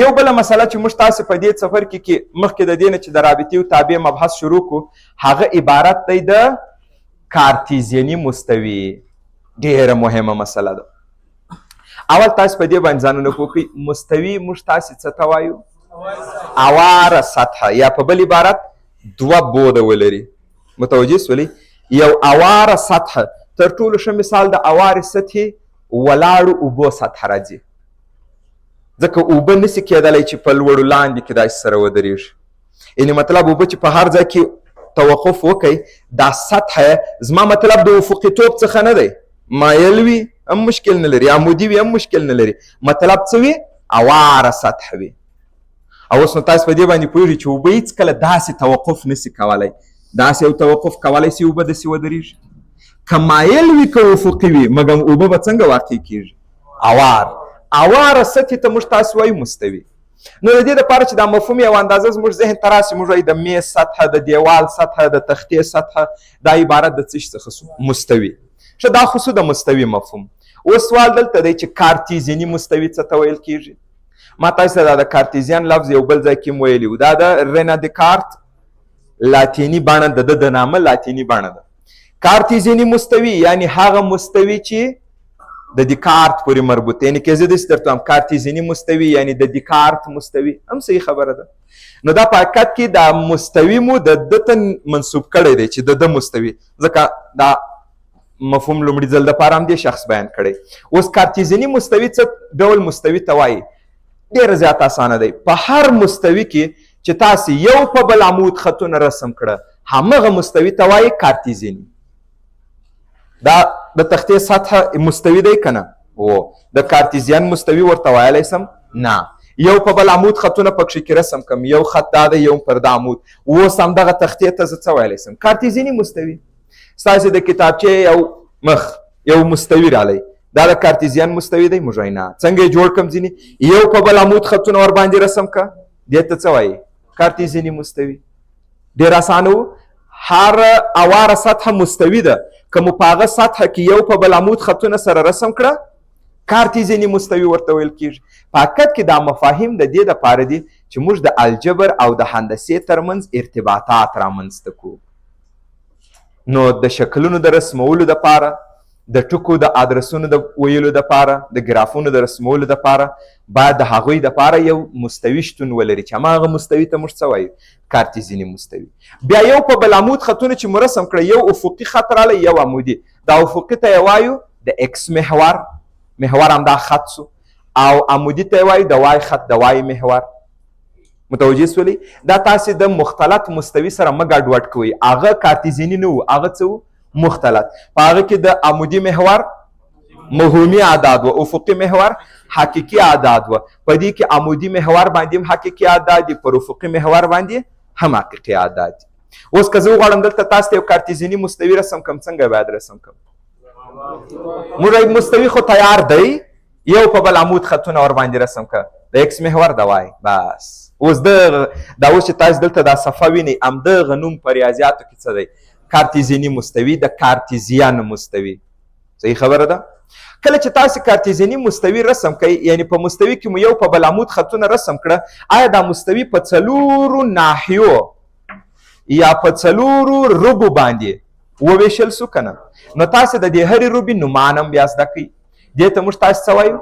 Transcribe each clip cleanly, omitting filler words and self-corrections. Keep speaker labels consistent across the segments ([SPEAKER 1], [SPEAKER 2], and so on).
[SPEAKER 1] یو بله مسله چې موږ تاسې په دې څپرکي کې مخکې د دې نه چې د رابطې او تابع مبحث شروع کړو هغه عبارت دی د کارتیزیاني مستوي. ډېره مهمه مسله ده. اول تاسې په دې باندې ځانونه پوه کړئ مستوي موږ تاسې څه ته وایو؟ اواره سطحه یا په بل عبارت دوه بوده ولري. متوجه سولئ؟ یو اواره سطحه تر ټولو ښه مثال د اوارې سطحې ولاړو اوبو سطحه راځي. ځکه اوبه نسي کېدلی چې په لوړو لاندې کې داسې سره ودرېږي. یعنې مطلب اوبه چې په هر ځای کې توقف وکئ دا سطحه زما مطلب د افقیتوب څخه نه دی. مایل وي هم مشکل نه لري، عمودي وي هم مشکل نه لري. مطلب څه وي؟ اواره سطحه وي. او اوس نو تاسو په دې باندې پوهېږئ چې اوبه هېڅکله داسې توقف نسي کولی. داسې یو توقف کولی سي اوبه داسې ودرېږي. که مایل وي که افقي وي مګر اوبه به څنګه واقع کېږي؟ اوار. اواره سطحې ته موږ تاسو وایو مستوي. نو د دې دپاره چې دا مفهوم یو اندازه زموږ ذهن ته راسي موږ وایو د میز سطحه، د دیوال سطحه، د تختې سطحه، دا عبارت د څه شي څخه سو؟ مستوي. ښه دا خو سو د مستوي مفهوم. اوس سوال دلته دی چې کارتیزیاني مستوي څه ته ویل کېږي؟ ما تاسو ته دا د کارتیزیان لفظ یو بل ځای کې هم ویلي و. دا د رینا دکارت لاتیني بڼه ده، د نامه لاتیني بڼه ده. کارتیزیاني مستوي یعنی هغه مستوي چې د دیکارت پورې مربوط، یعنی که زه داسې درته وایم کارتیزیاني مستوي یعنی د دیکارت مستوي هم صحیح خبره ده. نو دا په حقیقت کې دا مستوي مو د ده ته منسوب کړی دی چې د ده مستوي، ځکه دا مفهوم لومړي ځل دپاره هم دې شخص بیان کړی. اوس کارتیزیاني مستوي څه ډول مستوي ته وایي؟ ډېره زیات اسانه دی. په هر مستوي کې چې تاسې یو په بل عمود خطونه رسم کړه همغه مستوي ته وایي کارتیزیاني. دا د تختې سطحه مستوي دی که نه؟ د کارتیزیان مستوي ورته ویلی سم؟ نه. یو په بل عمود خطونه پکښې کې رسم کړم، یو خط دا دی یو پر دا عمود، اوس همدغه تختې ته زه څه ویلی سم؟ کارتیزیاني مستوي. ستاسې د کتابچې یو مخ یو مستوي رالی، دا د کارتیزیان مستوي دی؟ موږ وایو نه. څنګه یې جوړ کړم ځینې؟ یو په بل عمود خطونه ورباندې رسم کړه، دې ته څه وایي؟ کارتیزیاني مستوي. ډېر اسانه و. هر اواره سطحه مستوي ده. که مو په هغه سطحه کې یو په بل عمود خطونه سره رسم کړه کارتیزیاني مستوي ورته ویل کېږي. په حقیقت کې دا مفاهیم د دې دپاره دي چې موږ د الجبر او د هندسې ترمنځ ارتباطات رامنځته کړو. نو د شکلونو د رسمولو دپاره، د ټکو د ادرسونو د ویلو دپاره، د ګرافونو د رسمولو دپاره باید د هغوی دپاره یو مستوي شتون ولري چې هماغه مستوي ته موږ څه وایو؟ کارتیزیاني مستوي. بیا یو په بل عمود خطونه چې مو رسم کړه، یو افقي خط رالی یو عمودي، دا افقي ته یې وایو د اکس محور، محور همدا خط سو، او عمودي ته یې وایو د وای خط، د وای محور. متوجه سولئ؟ دا تاسې د مختلط مستوي سره مه ګډوډ کوئ. هغه کارتیزیاني نه و، هغه څه و؟ مختلط. په هغه کې د عمودي محور مهومي اعداد و، افقي محور حقیقي اعداد و. په دې کې عمودي محور باندې هم حقیقي اعداد دي، پر افقي محور باندې هم حقیقي اعداد دي. اوس که زه وغواړم دلته تاسو ته یو کارتیزیاني مستوي رسم کړم، څنګه باید رسم کړم؟ موږ مستوي خو تیار دی، یو په بل عمود خطونه ورباندې رسم کړه، د اکس محور د وای. بس اوس دا اوس چې تاسو دلته دا صفحه وینئ همدغه نوم په ریاضیاتو کې څه دی؟ کارتیزیاني مستوي، د کارتیزیان مستوي. صحیح خبره ده؟ کله چې تاسو کارتیزیاني مستوي رسم کوئ، یعنی په مستوي کې مو یو په بل عمود خطونه رسم کړه، آیا دا مستوي په څلورو ناحیو یا په څلورو ربو باندې وویشل سو که نه؟ نو تاسو د دې هرې ربې نومان هم بیا زده کوئ. دې ته موږ تاسو څه وایو؟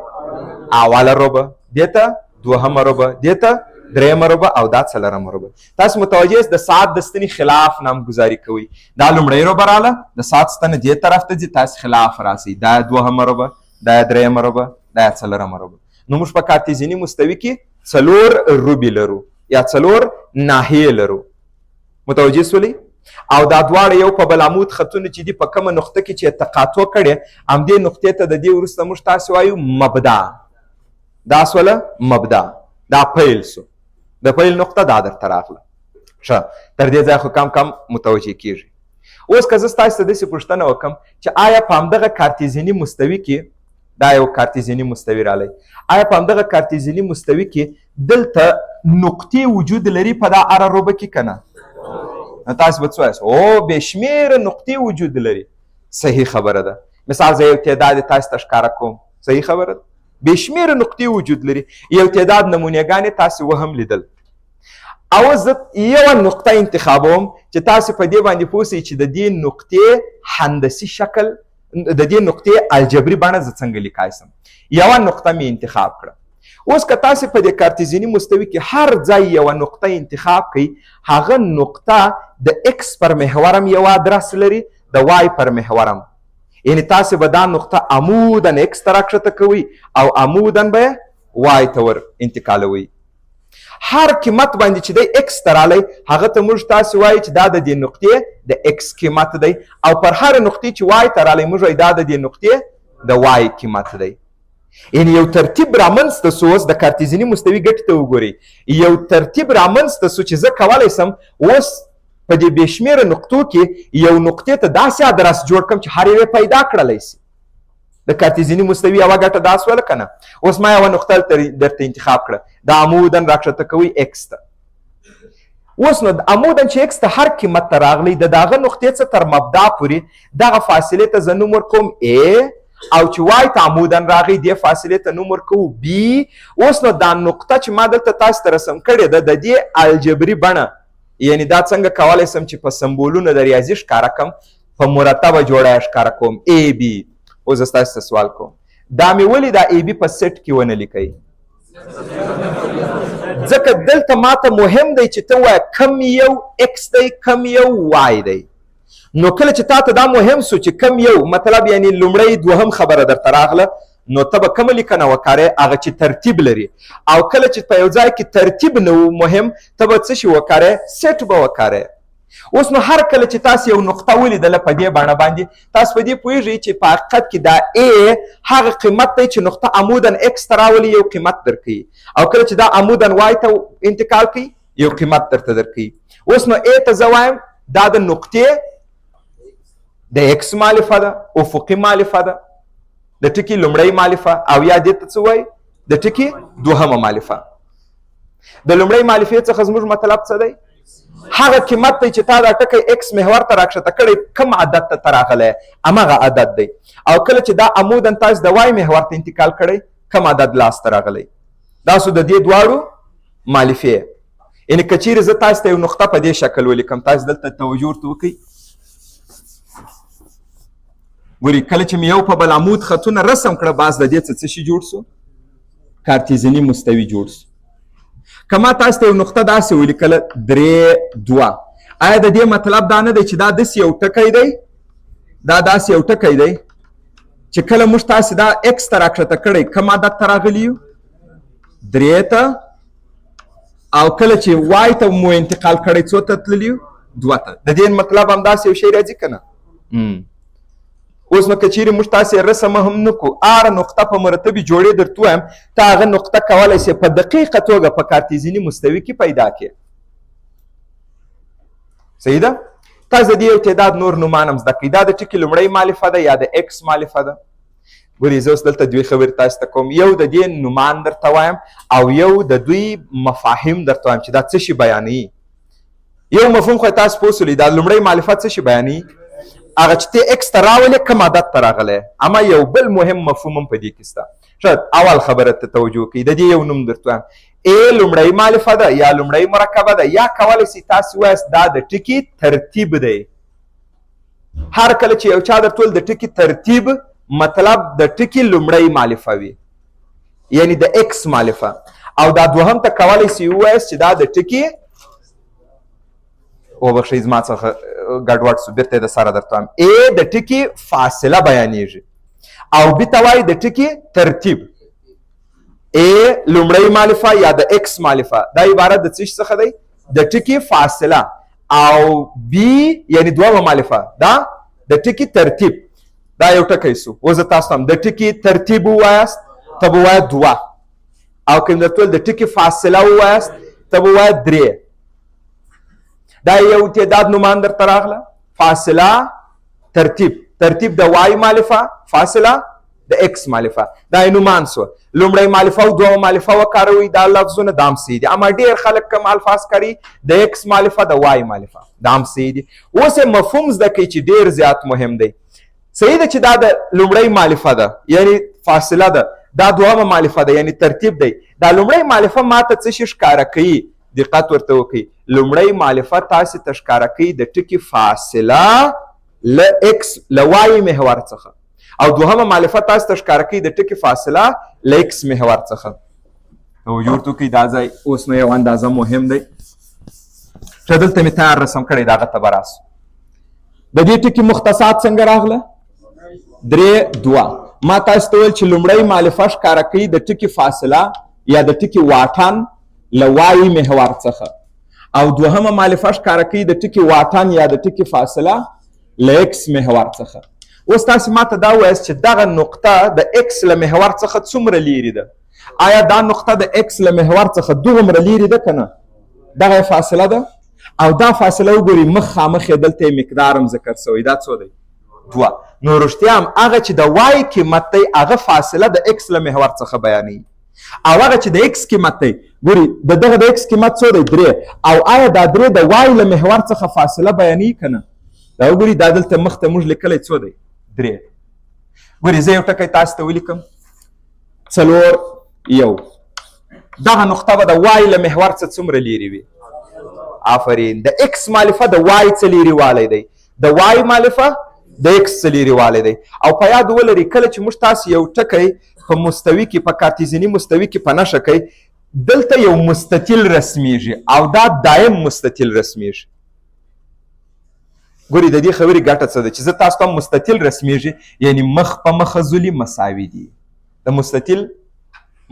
[SPEAKER 1] اوله ربه، دې ته دوهمه ربه، دې ته درېیمه ربه او دا څلرمه ربه. تاسو متوجه یاست د ساعت د ستنې خلاف نامګذاري کوئ. دا لومړۍ ربه راله، د ساعت ستنه دې طرف ته ځي، تاسو خلاف راسئ، دا دوهمه ربه، دا درېیمه ربه، دا څلرمه ربه. نو موږ په کارتیزیاني مستوي کې څلور ربې لرو یا څلور ناحیې لرو. متوجه سولئ؟ او دا دواړه یو په بل عمود خطونه چې دي په کومه نقطه کې چې تقاطع کړې همدې نقطې ته د دې وروسته موږ تاسو وایو مبدا. دا سوله مبدا، دا پیل سو، د پیل نقطه دا درته راغله. ښه تر دې ځایه خو کم کم متوجه کېږي. اوس که زه ستاسو ته داسې پوښتنه وکړم چې آیا په همدغه کارتیزیاني مستوي کې، دا یو کارتیزیاني مستوي رالی، آیا په همدغه کارتیزیاني مستوي کې دلته نقطې وجود لري په دا هره ربه کې که نه؟ تاسو به څه وایاست؟ او بې شمېره نقطې وجود لري. صحیح خبره ده. مثال زه یو تعداد تاسو ته ښکاره کوم، صحیح خبره ده؟ بېشمېره نقطې وجود لري. یو تعداد نمونهګانې تاسې وهم لیدل. او زه یوه نقطه انتخابوم چې تاسې په دې باندې پوه شئ چې د دې نقطې هندسي شکل د دې نقطې الجبري بڼه زه څنګه لیکای شم. یوه نقطه مې انتخاب کړه. اوس که تاسې په دې کارتیزیني مستوي کې هر ځای یوه نقطه انتخاب کړئ، هغه نقطه د اکس پر محور هم یو ادرس لري، د وای پر محور هم. یعنې تاسې به دا نقطه عموداً اکس ته راکښته کوئ او عموداً به یې وای ته ور انتقالوئ. هر قیمت باندې چې دی اکس ته رالی هغه ته موږ تاسې وایو چې دا د دې نقطې د اکس قیمت دی، او پر هر نقطې چې وای ته رالی موږ وایو دا د دې نقطې د وای قیمت دی. یعنې یو ترتیب رامنځته سو. اوس د کارتیزیني مستوي ګټې ته وګورئ. یو ترتیب رامنځته سو چې زه کولی سم اوس په دې بېشمېره نقطو کې یو نقطې ته داسې ادرس جوړ کړم چې هر یو پیدا کړلی سي. د کارتیزیني مستوي یوه ګټه دا سوله که نه؟ اوس ما یوه نقطه درته انتخاب کړه، د عموداً راکښته کوئ اکس ته. اوس نو عموداً چې اکس ته هر قیمت ته راغلی د دغه نقطې څخه تر مبدا پورې دغه فاصلې ته زه نوم ورکوم A، او چې وای ته عموداً راغی دې فاصلې ته نوم ورکوو B. اوس نو دا نقطه چې ما دلته تاسو ته رسم کړې ده د دې الجبري بڼه، یعنې دا څنګه کولی سم چې په سمبولونو د ریاضي ښکاره کړم، په مرتبه جوړه یې ښکاره کوم AB. اوس زه ستاسو ته سوال کوم، دا مې ولې دا AB په سیټ کې ونه لیکئ؟ ځکه دلته ماته مهم دی چې ته وایه کم یو اکس دی کم یو وای دی. نو کله چې تا ته دا مهم سو چې کم یو مطلب یعنی لومړی دوهم خبره درته راغله، نو ته به کومه لیکنه وکارې؟ هغه چې ترتیب لري. او کله چې په یو ځای کې ترتیب نه و مهم، ته به څه شي وکارې؟ سیټ به وکارې. اوس نو هر کله چې تاسو یو نقطه ولیدله په دې بڼه باندې، تاسو په دې پوهیږئ چې په حقیقت کې دا A هغه قیمت دی چې نقطه عموداً اکس ته راولي یو قیمت درکوي، او کله چې دا عموداً وای ته انتقال کوي یو قیمت درته درکوي. اوس نو A ته زه وایم دا د نقطې د اکس مالفه ده، افقي مالفه ده، د ټکي لومړی مالفه، او یا دې ته څه وایي؟ د ټکي دوهمه مالفه. د لومړی مالفې څخه زموږ مطلب څه دی؟ هغه قیمت دی چې تا دا ټکی اکس محور ته راکښته کړی کوم عدد ته راغلی همغه عدد دی، او کله چې دا عموداً تاسو د وای محور ته انتقال کړی کوم عدد لاسته راغلی. دا سو د دې دواړو مالفې. یعنې که چیرې زه تاسو ته یو نقطه په دې شکل ولیکم، تاسو دلته توجه ورته وکړئ. ګورئ کله چې مې یو په بل عمود خطونه رسم کړه، باز د دې څه شي جوړ سو؟ کارتیزیني مستوي جوړ سو. که ما تاسو ته یو نقطه داسې ولیکله 3.2، آیا د دې مطلب دا نه دی چې دا داسې یو ټکی دی، دا داسې یو ټکی دی چې کله موږ تاسې دا اکس ته راکښته کړی کوم عدد ته راغلي یو؟ 3 ته. او کله چې وای ته مو انتقال کړی څو ته تللي یو؟ 2 ته. د دې مطلب همداسې یو شی راځي که نه؟ اوس نو که چیرې موږ تاسې رسم هم نه کړو، هره نقطه په مرتبې جوړې درته ووایم، ته هغه نقطه کولی سې په دقیقه توګه په کارتیزیني مستوي کې پیدا کړې. صحیح ده؟ تاسو د دې یو تعداد نور نومان هم زده کړئ. دا د ټکي لومړی مالفه ده یا د اکس مالفه ده. ګورئ زه اوس دلته دوې خبرې تاسو ته کوم، یو د دې نومان درته وایم او یو د دوی مفاهیم درته وایم چې دا څه شي بیانوي. یو مفهوم خو تاسو پوه سولئ، دا لومړی مالفه څه شي بیانوي؟ هغه چې ته اکس ته راولې کوم عدد ته راغلی. اما یو بل مهم مفهوم هم په دې کې شته. ښه اول خبره ته توجه وکړئ، د دې یو نوم درته وایم. A لومړی مالفه ده یا لومړی مرکبه ده، یا کولی سئ تاسو وایاست دا د ټکي ترتیب دی. هر کله چې یو چا درته ویل د ټکي ترتیب، مطلب د ټکي لومړی مالفه وي، یعنی د اکس مالفه. او دا دوهم ته کولی سئ ووایاست چې دا د ټکي وبخښئ زما څخه ګډوډ سو، بیرته د سره درته وایم. A د ټکي فاصله بیانېږي او B ته وایي د ټکي ترتیب. A لومړی مالفه یا د اکس مالفه دا عبارت د څه څخه دی؟ د ټکي فاصله. او B یعنی دومه مالفه دا د ټکي ترتیب. دا یو ټکی سو. اوس زه تاسو ته د ټکي ترتیب ووایاست ته به ووایه 2، او که درته ویل د ټکي فاصله ووایاست ته به ووایه 3. دا یو تعداد نومان درته راغله، فاصله، ترتیب. ترتیب د وای مالفه، فاصله د اکس مالفه. دا یې نومان سوه. لومړی مالفه او دومه مالفه وکاروئ، دا لفظونه دا هم صحیح دي. اما ډېر خلک کوم الفاظ کاروي؟ د اکس مالفه، د وای مالفه، دا هم صحیح دي. اوس یې مفهوم زده کوئ چې ډېر زیات مهم دی. صحیح ده چې دا د لومړی مالفه ده، یعنی فاصله ده، دا دوهمه مالفه ده، یعنی ترتیب دی. دا لومړی مالفه ماته څه شي ښکاره کوي؟ دقت ورته وکړئ. لومړی مالفه تاسې ته ښکاره کوي د ټکي فاصله له اکس له وای محور څخه، او دوهمه مالفه تاسې ته ښکاره کوي د ټکي فاصله له اکس محور څخه. توجه ورته وکړئ. دا ځای اوس نو یو اندازه مهم دی چې دلته مې تیار رسم کړی د هغه ته به راسو. د دې ټکي مختصات څنګه راغله؟ 3 2. ما تاسو ته ویل چې لومړی مالفه ښکاره کوي د ټکي فاصله یا د ټکي واټن له وای محور څخه، او دوهمه مالفه ښکاره کوي د ټکي واټن یا د ټکي فاصله له اکس محور څخه. اوس تاسو ماته دا وایاست چې دغه نقطه د اکس له محور څخه څومره لیرې ده؟ آیا دا نقطه د اکس له محور څخه دومره لیرې ده که نه؟ دغه فاصله ده، او دا فاصله وګورئ مخامخ یې دلته یې مقدار هم ذکر شوی. دا څو دی؟ 2. نو رښتیا هم هغه چې د وای قیمت دی هغه فاصله د اکس له محور څخه بیانوي، او هغه چې د اکس قیمت دی ګورئ دغه د اکس قیمت څو دی؟ 3. او آیا دا 3 د وای له محور څخه فاصله بیانوي که نه؟ دا وګورئ دا دلته مخته موږ لیکلی څو دی؟ 3. ګورئ زه یو ټکی تاسو ته ولیکم 4 1. دغه نقطه به د وای له محور څخه څومره لیرې وي؟ آفرین. د اکس مالفه د وای څه لیرې والی دی؟ د وای مالفه د اکس څه لیرې والی دی. او په یاد ولرئ کله چې موږ تاسو یو ټکی په مستوي کې په کارتیزني مستوي کې په نښه کوئ دلته یو مستطیل رسمیږي او دا دایم مستطیل رسمیږي. ګورئ د دې خبرې ګټه څه ده چې زه تاسو ته مستطیل رسمیږي یعنی مخ په مخه زولي مساوي دي. د مستطیل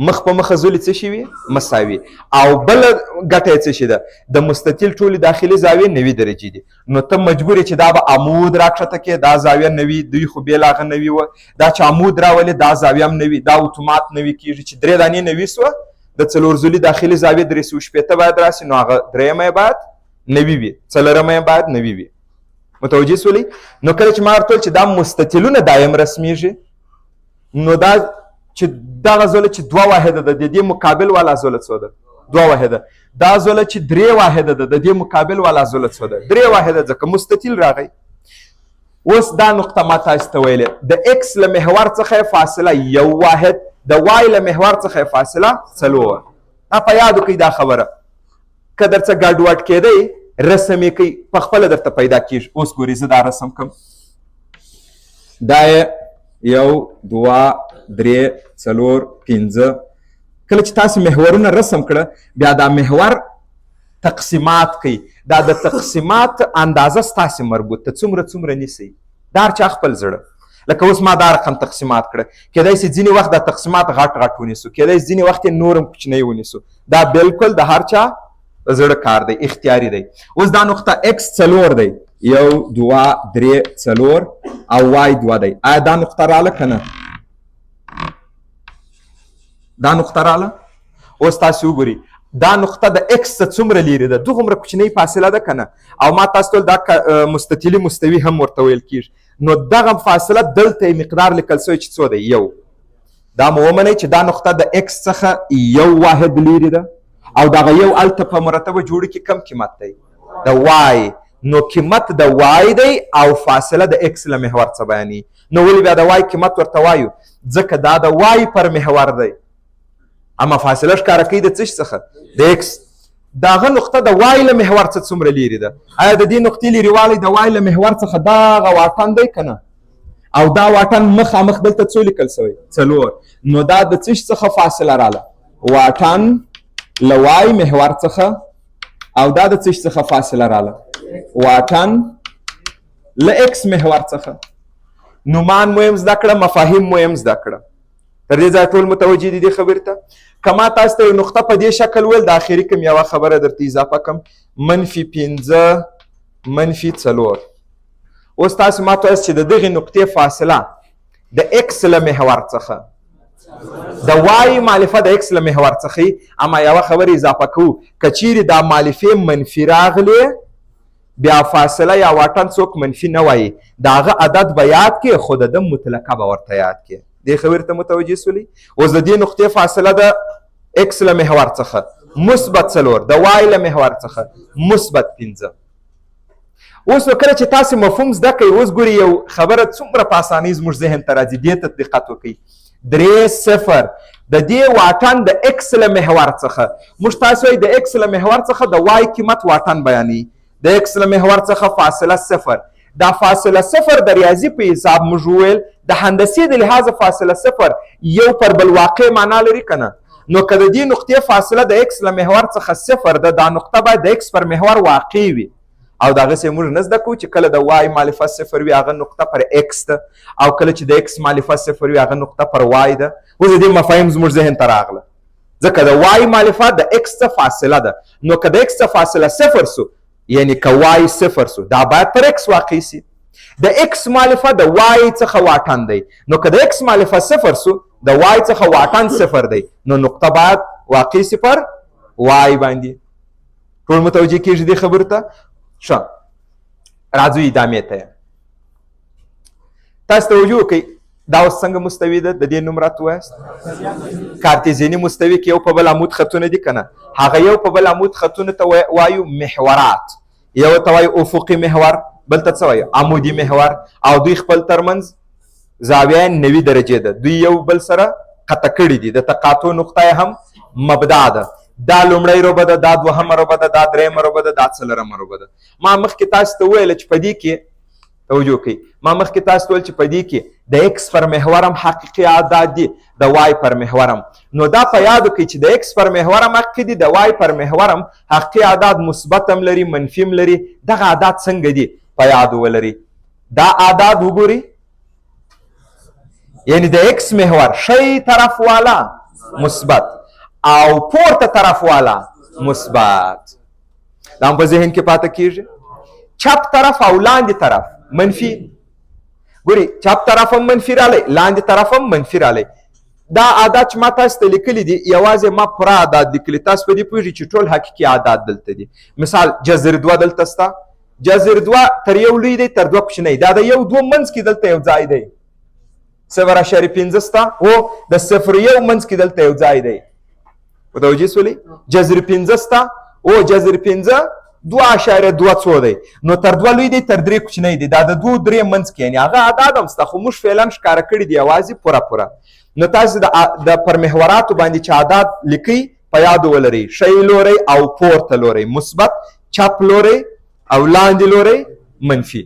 [SPEAKER 1] مخ په مخه زولي څه شي وي؟ مساوي. او بله ګټه یې څه شي ده؟ د مستطیل ټولې داخلي زاویې 90 درجې دي. نو ته مجبور یې چې دا به عمود راکښته کې دا زاویه 90 دوی خو بېل هغه 90 وه، دا چې عمود راولې دا زاویه هم 90، دا اتومات 90 کېږي چې 3 دانې 90 سوه د 4 زولي داخلي زاویې 380 باید راسي، نو هغه درېیمه یې باید 90 وي، څلورمه یې باید 90 وي. متوجه سولئ؟ نو کله چې ما ورته ویل چې دا مستطیلونه دایم رسمیږي نو دا چې دغه زوله چې 2 واحده ده د دې مقابل والا زوله څو ده؟ 2 واحده. دا زوله چې 3 واحده ده د دې مقابل والا زوله څو ده؟ 3 واحده، ځکه مستطیل راغی. اوس دا نقطه ما تاسو ته ویلې د اکس له محور څخه فاصله 1 واحد، د وای له محور څخه فاصله 4. په یاد وکړئ دا خبره که در څه ګډوډ کېدی رسم یې کوي پخپله درته پیدا کېږي. اوس ګورئ زه دا رسم کوم، دا یې 1 2 3 4 5. کله چې تاسو محورونه رسم کړه بیا دا محور تقسیمات کوي. دا د تقسیمات اندازه ستاسې مربوط ته څومره نیسئ دا هر چا خپل زړه. لکه اوس ما دا رقم تقسیمات کړه، کیدای شي ځینې وخت دا تقسیمات غټ ونیسو، کیدای شي ځینې وخت یې نور هم کوچنی ونیسو. دا بالکل د هر چا زړه کار دی، اختیاري دی. اوس دا نقطه اکس 4 دی، 1 2 3 4 او وای 2 دی. آیا دا نقطه راله که نه؟ دا نقطه راله. اوس تاسو وګورئ دا نقطه د اکس څخه څومره لیرې ده؟ دومره کوچنۍ فاصله ده که نه؟ او ما تاسو ته دا مستطیلي مستوي هم ورته ویل کېږي. نو دغه فاصله دلته یې مقدار لیکل شوی چې څو دی؟ 1. دا مو ومنئ چې دا نقطه د اکس څخه 1 واحد لیرې ده، او دغه یو هلته په مرتبه جوړه کې کم قیمت دی؟ د وای. نو قیمت د وای دی او فاصله د اکس له محور څخه بیانوي. نو ولې بیا د وای قیمت ورته وایو؟ ځکه دا د وای پر محور دی، اما فاصله ښکاره کوي د څه شي څخه؟ د اکس. دغه نقطه د وای له محور څخه څومره لیرې ده؟ آیا د دې نقطې لیرېوالی د وای له محور څخه دغه واټن دی که نه؟ او دا واټن مخامخ دلته څو لیکل شوی؟ 4. نو دا د څه شي څخه فاصله راله؟ واټن له وای محور څخه، او دا د څه شي څخه فاصله راله؟ واټن له اکس محور څخه. نومان مو هم زده کړه، مفاهیم مو هم زده کړه. تر دې ځایه ټول متوجه دي دې خبرې ته؟ که ما تاسو ته یو نقطه په دې شکل ویل د اخري کوم یوه خبره درته اضافه کړم -5 -4. اوس تاسو ما ته وایاست چې د دغې نقطې فاصله د اکس له محور څخه د وای مالفه د اکس له محور څخه، اما یوه خبره اضافه کوو که چیرې دا مالفې منفي راغلې بیا فاصله یا واټن څوک منفي نه وایي، د هغه عدد به یاد کړې خو د ده مطلقه به ورته یاد کړې. دې خبرې ته متوجه سولئ؟ اوس د دې نقطې فاصله د اکس له محور څخه -4، د وای له محور څخه -5. اوس نو کله چې تاسې مفهوم زده کوئ، اوس ګورئ یو خبره څومره په اسانۍ زموږ ذهن ته راځي، دې ته دقت وکړئ. 3 د دې واټن د اکس له محور څخه موږ تاسو وایي د اکس له محور څخه د وای قیمت واټن بیانوي د اکس له محور څخه فاصله 0 دا فاصله 0 د ریاضي په حساب موږ وویل د هندسي د لحاظه فاصله 0 یو پر بل واقع معنا لري که نه نو که د دې نقطې فاصله د اکس له محور څخه 0 ده دا نقطه باید د اکس پر محور واقع وي او دغسې موږ نه زده کوو چې کله د وای مالفه 0 وي هغه نقطه پر اکس ده او کله چې د اکس مالفه 0 وي هغه نقطه پر وای ده اوس د دې مفاهیم زموږ ذهن ته راغله ځکه د وای مالفه د اکس څخه فاصله ده نو که د اکس څخه فاصله 0 سو یعنی که وای 0 سو دا باید پر اکس واقع سي د اکس مالفه د وای څخه واټن دی نو که د اکس مالفه 0 سو د وای څخه واټن 0 دی نو نقطه باید واقع سي پر وای باندې ټول متوجه کیږي دې خبرو ته ښه راځو ادامې ته تاسو توجه وکړئ دا اوس څنګه مستوي ده د دې نوم راته ووایاست کارتیزیني مستوي کې یو په بل عمود خطونه دي که نه هغه یو په بل عمود خطونو ته وایو محورات یو ته وایو افقي محور بل ته څه وایو عمودي محور او دوی خپل ترمنځ زاویه 90 درجې ده دوی یو بل سره قطع کړي دي د تقاطع نقطه هم مبدا ده دا لومړی ربع ده دا دوهمه ربع ده دا درېیمه ربع ده دا څلورمه ربع ده ما مخکې تاسو ته وویله چې په دې کې توجه کوئ ما مخکې تاسو ته ویل چې په دې کې د اکس پر محور هم حقیقي اعداد دي د وای پر محور هم نو دا په یادو کوئ چې د اکس پر محور هم حقیقي دي د وای پر محور هم حقیقي اعداد مثبت هم لري منفي هم لري دغه اعداد څنګه دي په یادو ولري دا اعداد وګورئ یعنی د اکس محور شی طرف والا مثبت او پورته طرف والا مثبت دا هم په ذهن کې پاته کیږي چپ طرف او لاندې طرف منفي ګوري چپ طرف هم منفي رالی لاندې طرف هم منفي رالی دا عادات چې ما تاسو ته لیکلي دي یوازې ما پوره عادات لیکلي تاسو په دې پوهېږئ چې ټول حقیقي عادات دلته دي مثال جذر 2 دلته سته جذر 2 تر یو لوی دی تر 2 کوچنی دا د یو 2 منځ کې دلته یو ځای دی 0.5 سته او د 0.1 منځ کې دلته یو ځای دی متوجه سولې جذر 5 سته او جذر 5 2.2 څو دی نو تر 2 لوی دی تر 3 کوچنی دی دا د 2 3 منځ کې یعنی هغه عدد هم سته خو موږ فعلا ښکاره کړي دي یوازې پوره نو تاسو د پر محوراتو باندې چې عدد لیکئ په یاد ولرئ شی لوری او پورته لوری مثبت چپ لوری او لاندې لوری منفي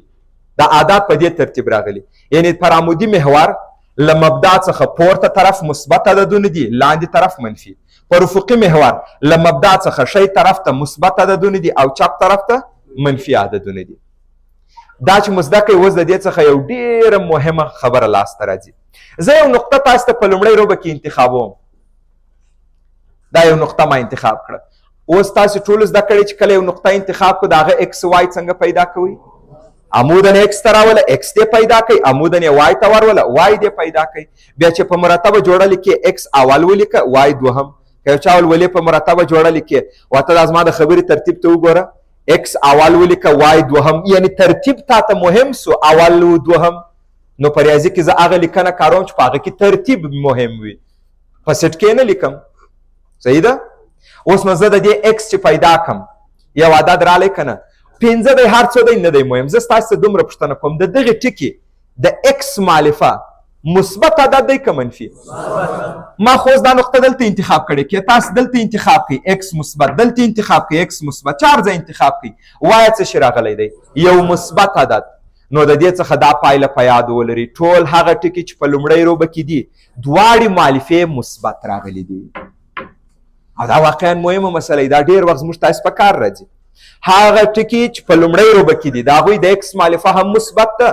[SPEAKER 1] دا عدد په دې ترتیب راغلي یعنی پر عمودي محور له مبدا څخه پورته طرف مثبت عددونه دي لاندې طرف منفي پر افقي محور له مبدا څخه شی طرف ته مثبت عددونه دي او چپ طرف ته منفي عددونه دي دا چې مزده کوي اوس د دې څخه یو ډیره مهمه خبره لاسته راځي زه یو نقطه تاسو ته په لومړۍ روبه کې انتخابوم دا یو نقطه ما انتخاب کړه اوس تاسو ټول زده کړئ چې کله یو نقطه انتخاب کړو د هغه اکس وای څنګه پیدا کوئ عمودن اکس ته راوله اکس دې پیدا کوي عمودن یې وای ته وروله وای دې پیدا کوي بیا چې په مرتبه جوړه لیکې اکس اول ولیکه وای دوهم که یو چا ولې په مرتبه جوړه لیکې واته دا زما د خبرې ترتیب ته وګوره اکس اول ولیکه وای دوهم یعنی ترتیب تا ته مهم سو اول و دوهم نو په ریاضي کې زه هغه لیکنه کاروم چې په هغه کې ترتیب مهم وي په سټ کې نه لیکم صحیح ده اوس نو زه د دې اکس چې پیدا کړم یو عدد رالی که نه 15 دی هر څو دی نه دی مهم زه ستاسو ته دومره پوښتنه کوم د دغې ټکي د اکس مالفه مثبت عدد دی که منفي ما خو اوس دا نقطه دلته انتخاب کړې که تاسو دلته انتخاب کړئ اکس مثبت دلته انتخاب کړئ اکس مثبت چار ځای انتخاب کړئ وایه څه شی راغلی دی یو مثبت عدد نو د دې څخه دا پایله په یاد ولري ټول هغه ټکي چې په لومړۍ روبه کې دي دواړې مالفې مثبت راغلي دي او دا واقعا مهمه مسله دا ډېر وخت زموږ تاسو په کار راځي هغه ټکي چې په لومړۍ روبه کې دي د هغوی د اکس مالفه هم مثبت ده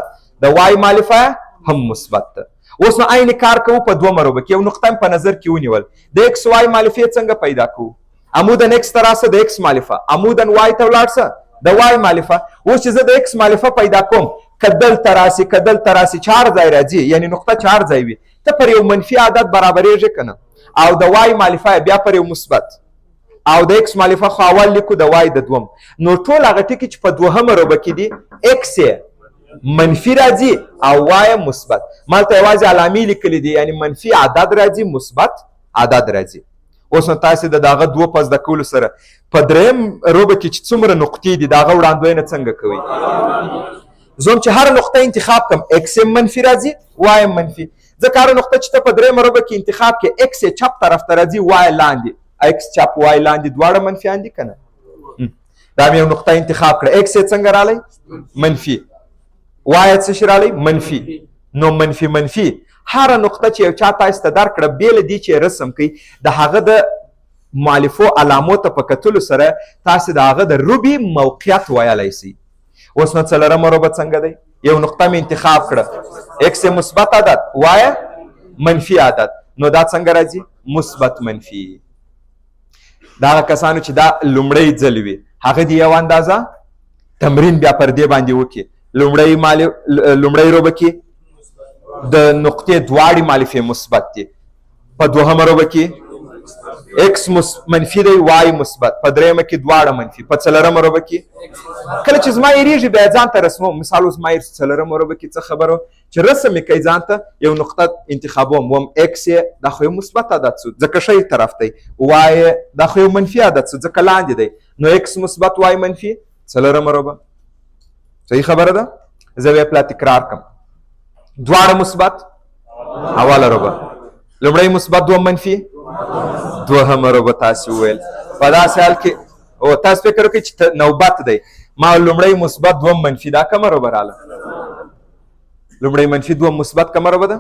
[SPEAKER 1] د وای مالفه هم مثبت ده اوس نو عین کار کوو په دومه روبه کې یو نقطه په نظر کې ونیول د اکس وای مالفې څنګه پیدا کوو عمودن اکس ته راسه د اکس مالفه عمودن وای ته ولاړ څه د وای مالفه اوس چې زه د اکس مالفه پیدا کوم که دلته راسي که دلته راسي چار ځای راځي یعنی نقطه چار ځای وي ته پر یو منفي عدد برابرېږي که نه او د وای مالفه بیا پر یو مثبت او د اکس مالفه خو اول لیکو د وای د دوم نو ټول هغه ټکي چې په دوهمه روبه کې دي اکس منفي راځي او وای مثبت مالته یوازې علامې لیکلي دي یعنی منفي عدد راځي مثبت عدد راځي اوس نو تاسې د دغه دوه په زده کولو سره په درېیم روبه کې چې څومره نقطې دي د هغه وړاندوینه څنګه کوئ زه هم چې هره نقطه انتخاب کړم اکس منفي راځي وای منفي ځکه هره نقطه چې ته په درېیمه ربع کې انتخاب کې اکس یې چپ طرف ته راځي وای لاندې اکس چپ وای لاندې دواړه منفیان دي که نه دا مې یو نقطه انتخاب کړه اکس یې څنګه رالی منفي وای یې څه شي رالی منفي نو منفي منفي هره نقطه چې یو چا تاسو ته درکړه بې له دې چې رسم کوي د هغه د مؤلفو علامو ته په کتلو سره تاسو د هغه د ربع موقعیت ویلی شئ اوس نو څلورمه ربع څنګه دی یو نقطه مې انتخاب کړه اکس مثبت عدد وای منفي عدد نو دا څنګه راځي مثبت منفي دا هغه کسانو چې دا لومړی ځل وي هغه دې یو اندازه تمرین بیا پر دې باندې وکړي لومړی ربع کې د نقطې دواړې مالفې مثبت دي په دوهمه ربع کې اکس منفي دی وای مثبت په درېیمه کې دواړه منفي په څلورمه ربع کې کله چې زما یېرېږي بیا ځان ته رسموم مثال اوس ما څلورمه ربع کې څه خبره چې رسم یې کوي ځان ته یو نقطه انتخابوم وم اکس یې دا خو یو مثبت عدد شو ځکه ښی طرف دی وای دا خو یو منفي عدد شو ځکه لاندې دی نو اکس مثبت وای منفي څلورمه ربع صحیح خبره ده زه بیا پلا تکرار کړم دواړه مثبت اوله ربع لومړی مثبت دوم منفي دوهمه ربع تاسو وویل په داسې حال کې او تاسو فکر وکړئ چې نوبت دی ما لومړی مثبت دوم منفي دا کومه ربع راله لومړی منفي دوم مثبت کومه ربع ده